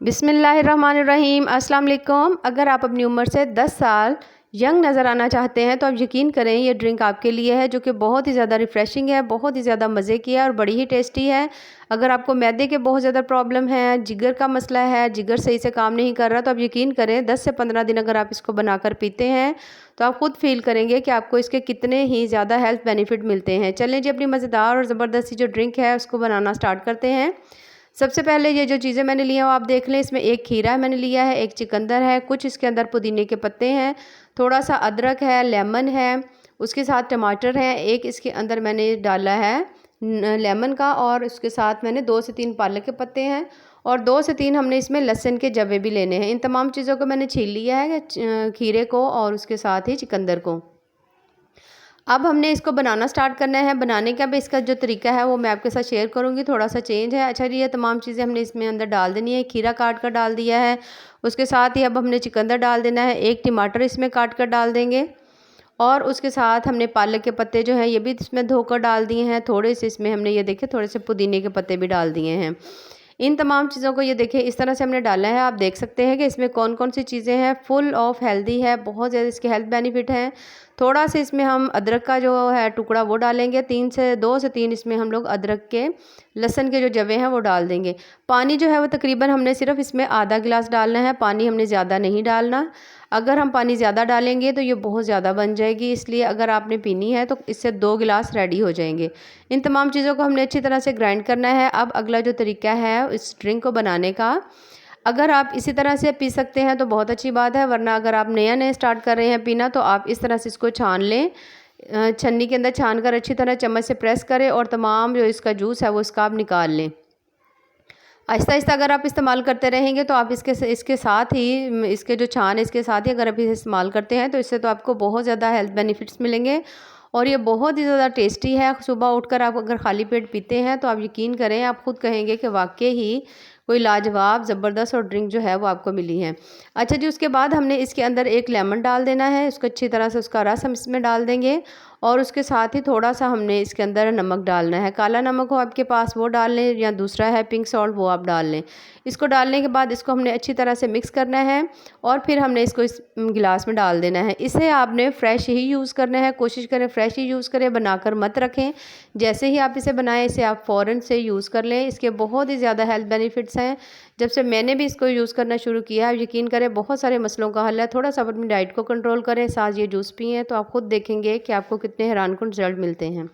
बिस्मिल्लाहिर्रहमानिर्रहीम। अस्सलाम वालेकुम। अगर आप अपनी उम्र से 10 साल यंग नज़र आना चाहते हैं तो आप यकीन करें ये ड्रिंक आपके लिए है, जो कि बहुत ही ज़्यादा रिफ़्रेशिंग है, बहुत ही ज़्यादा मज़े की है और बड़ी ही टेस्टी है। अगर आपको मैदे के बहुत ज़्यादा प्रॉब्लम है, जिगर का मसला है, जिगर सही से काम नहीं कर रहा, तो आप यकीन करें 10 से 15 दिन अगर आप इसको बनाकर पीते हैं तो आप खुद फ़ील करेंगे कि आपको इसके कितने ही ज़्यादा हेल्थ बेनिफिट मिलते हैं। चलें जी, अपनी मज़ेदार और ज़बरदस्ती जो ड्रिंक है उसको बनाना स्टार्ट करते हैं। सबसे पहले ये जो चीज़ें मैंने ली हैं वो आप देख लें। इसमें एक खीरा मैंने लिया है, एक चुकंदर है, कुछ इसके अंदर पुदीने के पत्ते हैं, थोड़ा सा अदरक है, लेमन है, उसके साथ टमाटर है, एक इसके अंदर मैंने डाला है लेमन का, और उसके साथ मैंने 2 से 3 पालक के पत्ते हैं और 2 से 3 हमने इसमें लहसुन के जवे भी लेने हैं। इन तमाम चीज़ों को मैंने छील लिया है, खीरे को और उसके साथ ही चुकंदर को। अब हमने इसको बनाना स्टार्ट करना है। बनाने का भी इसका जो तरीका है वो मैं आपके साथ शेयर करूँगी, थोड़ा सा चेंज है। अच्छा जी, ये तमाम चीज़ें हमने इसमें अंदर डाल देनी है। खीरा काट कर डाल दिया है, उसके साथ ही अब हमने चुकंदर डाल देना है, एक टमाटर इसमें काट कर डाल देंगे और उसके साथ हमने पालक के पत्ते जो हैं ये भी इसमें धोकर डाल दिए हैं। थोड़े से इसमें हमने ये देखे थोड़े से पुदीने के पत्ते भी डाल दिए हैं। इन तमाम चीज़ों को ये देखिए इस तरह से हमने डाला है। आप देख सकते हैं कि इसमें कौन कौन सी चीज़ें हैं, फुल ऑफ हेल्दी है, बहुत ज़्यादा इसके हेल्थ बेनिफिट हैं। थोड़ा सा इसमें हम अदरक का जो है टुकड़ा वो डालेंगे, 2 से 3 इसमें हम लोग अदरक के लहसुन के जो जवे हैं वो डाल देंगे। पानी जो है वो तकरीबन हमने सिर्फ इसमें आधा गिलास डालना है, पानी हमने ज़्यादा नहीं डालना। अगर हम पानी ज़्यादा डालेंगे तो ये बहुत ज़्यादा बन जाएगी, इसलिए अगर आपने पीनी है तो इससे 2 गिलास रेडी हो जाएंगे। इन तमाम चीज़ों को हमने अच्छी तरह से ग्राइंड करना है। अब अगला जो तरीका है इस ड्रिंक को बनाने का, अगर आप इसी तरह से पी सकते हैं तो बहुत अच्छी बात है, वरना अगर आप नया स्टार्ट कर रहे हैं पीना तो आप इस तरह से इसको छान लें। छन्नी के अंदर छान कर अच्छी तरह चम्मच से प्रेस करें और तमाम जो इसका जूस है वो इसका आप निकाल लें। आहिस्ता आहिस्ता अगर आप इस्तेमाल करते रहेंगे तो आप इसके साथ ही इसके जो छान है इसके साथ ही अगर आप इसे इस्तेमाल करते हैं तो इससे तो आपको बहुत ज़्यादा हेल्थ बेनिफिट्स मिलेंगे और ये बहुत ही ज़्यादा टेस्टी है। सुबह उठकर आप अगर खाली पेट पीते हैं तो आप यकीन करें आप खुद कहेंगे कि वाकई ही कोई लाजवाब ज़बरदस्त और ड्रिंक जो है वो आपको मिली है। अच्छा जी, उसके बाद हमने इसके अंदर एक लेमन डाल देना है, उसको अच्छी तरह से उसका रस हम इसमें डाल देंगे और उसके साथ ही थोड़ा सा हमने इसके अंदर नमक डालना है। काला नमक हो आपके पास वो डाल लें या दूसरा है पिंक सॉल्ट वो आप डाल लें। इसको डालने के बाद इसको हमने अच्छी तरह से मिक्स करना है और फिर हमने इसको इस गिलास में डाल देना है। इसे आपने फ़्रेश ही यूज़ करना है, कोशिश करें फ़्रेश ही यूज़ करें, बनाकर मत रखें। जैसे ही आप इसे बनाएं इसे आप फ़ौरन से यूज़ कर लें। इसके बहुत ही ज़्यादा हेल्थ बेनिफिट्स हैं। जब से मैंने भी इसको यूज़ करना शुरू किया है, यकीन करें बहुत सारे मसलों का हल है। थोड़ा सा अपनी डाइट को कंट्रोल करें, साथ ये जूस पिएँ तो आप खुद देखेंगे कि आपको कितने हैरानकुन रिज़ल्ट मिलते हैं।